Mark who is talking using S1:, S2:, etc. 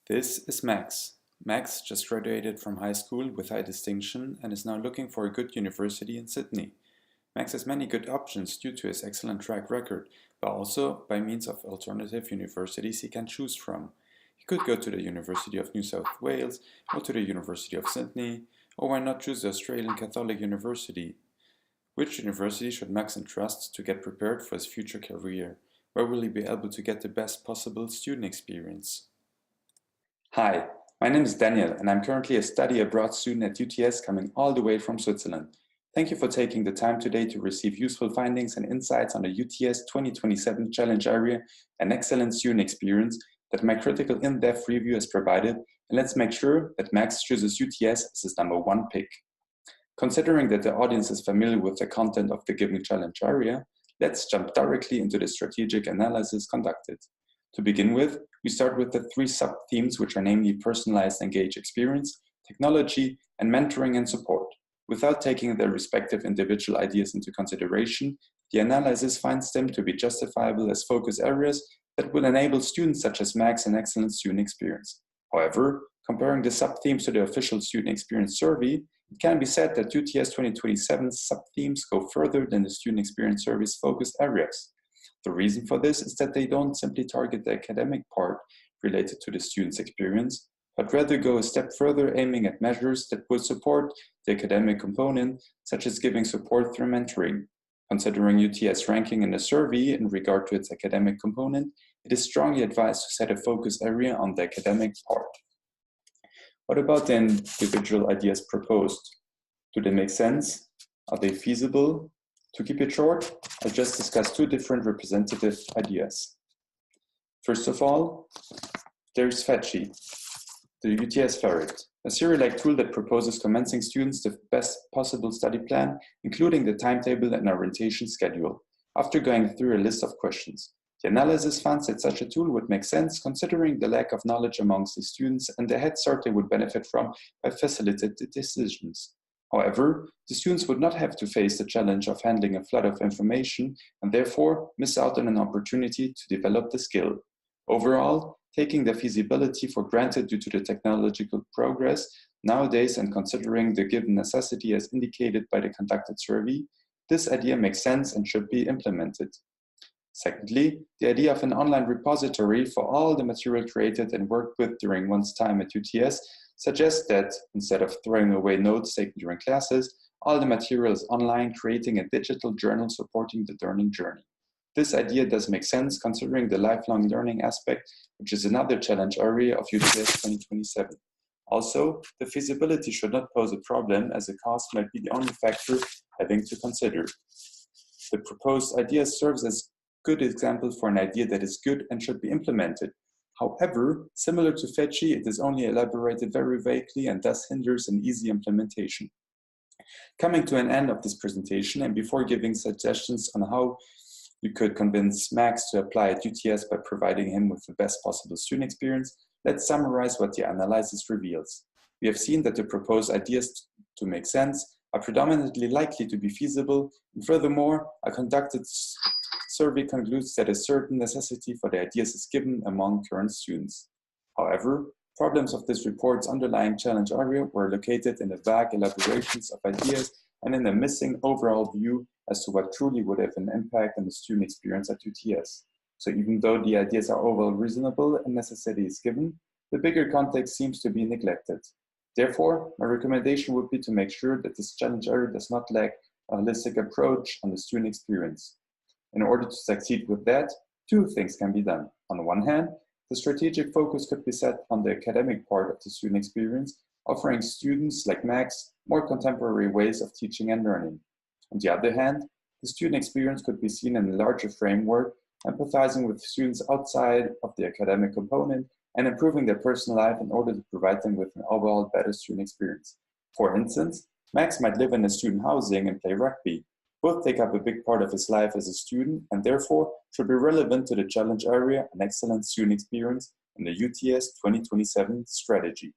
S1: This is Max. Max just graduated from high school with high distinction and is now looking for a good university in Sydney. Max has many good options due to his excellent track record, but also by means of alternative universities he can choose from. He could go to the University of New South Wales, or to the University of Sydney, or why not choose the Australian Catholic University? Which university should Max entrust to get prepared for his future career? Where will he be able to get the best possible student experience? Hi, my name is Daniel and I'm currently a study abroad student at UTS coming all the way from Switzerland. Thank you for taking the time today to receive useful findings and insights on the UTS 2027 challenge area and excellent student experience that my critical in-depth review has provided, and let's make sure that Max chooses UTS as his #1 pick. Considering that the audience is familiar with the content of the given challenge area, let's jump directly into the strategic analysis conducted. To begin with, we start with the 3 sub-themes, which are namely personalized engaged experience, technology, and mentoring and support. Without taking their respective individual ideas into consideration, the analysis finds them to be justifiable as focus areas that will enable students such as Max an excellent student experience. However, comparing the sub-themes to the official student experience survey, it can be said that UTS 2027 sub-themes go further than the student experience survey's focus areas. The reason for this is that they don't simply target the academic part related to the student's experience, but rather go a step further, aiming at measures that would support the academic component, such as giving support through mentoring. Considering UTS ranking in the survey in regard to its academic component, it is strongly advised to set a focus area on the academic part. What about the individual ideas proposed? Do they make sense? Are they feasible? To keep it short, I'll just discuss 2 different representative ideas. First of all, there's FETCHI, the UTS Ferret, a Siri-like tool that proposes commencing students the best possible study plan, including the timetable and orientation schedule, after going through a list of questions. The analysis finds that such a tool would make sense considering the lack of knowledge amongst the students and the head start they would benefit from by facilitated decisions. However, the students would not have to face the challenge of handling a flood of information and therefore miss out on an opportunity to develop the skill. Overall, taking the feasibility for granted due to the technological progress nowadays and considering the given necessity as indicated by the conducted survey, this idea makes sense and should be implemented. Secondly, the idea of an online repository for all the material created and worked with during one's time at UTS suggests that, instead of throwing away notes taken during classes, all the material is online, creating a digital journal supporting the learning journey. This idea does make sense considering the lifelong learning aspect, which is another challenge area of UTS 2027. Also, the feasibility should not pose a problem, as the cost might be the only factor having to consider. The proposed idea serves as a good example for an idea that is good and should be implemented. However, similar to FETCHI, it is only elaborated very vaguely and thus hinders an easy implementation. Coming to an end of this presentation, and before giving suggestions on how you could convince Max to apply at UTS by providing him with the best possible student experience, let's summarize what the analysis reveals. We have seen that the proposed ideas to make sense are predominantly likely to be feasible, and furthermore, a conducted survey concludes that a certain necessity for the ideas is given among current students. However, problems of this report's underlying challenge area were located in the vague elaborations of ideas and in a missing overall view as to what truly would have an impact on the student experience at UTS. So even though the ideas are overall reasonable and necessity is given, the bigger context seems to be neglected. Therefore, my recommendation would be to make sure that this challenge area does not lack a holistic approach on the student experience. In order to succeed with that, 2 things can be done. On the one hand, the strategic focus could be set on the academic part of the student experience, offering students like Max more contemporary ways of teaching and learning. On the other hand, the student experience could be seen in a larger framework, empathizing with students outside of the academic component and improving their personal life in order to provide them with an overall better student experience. For instance, Max might live in a student housing and play rugby. Both take up a big part of his life as a student and therefore should be relevant to the challenge area and excellent student experience in the UTS 2027 strategy.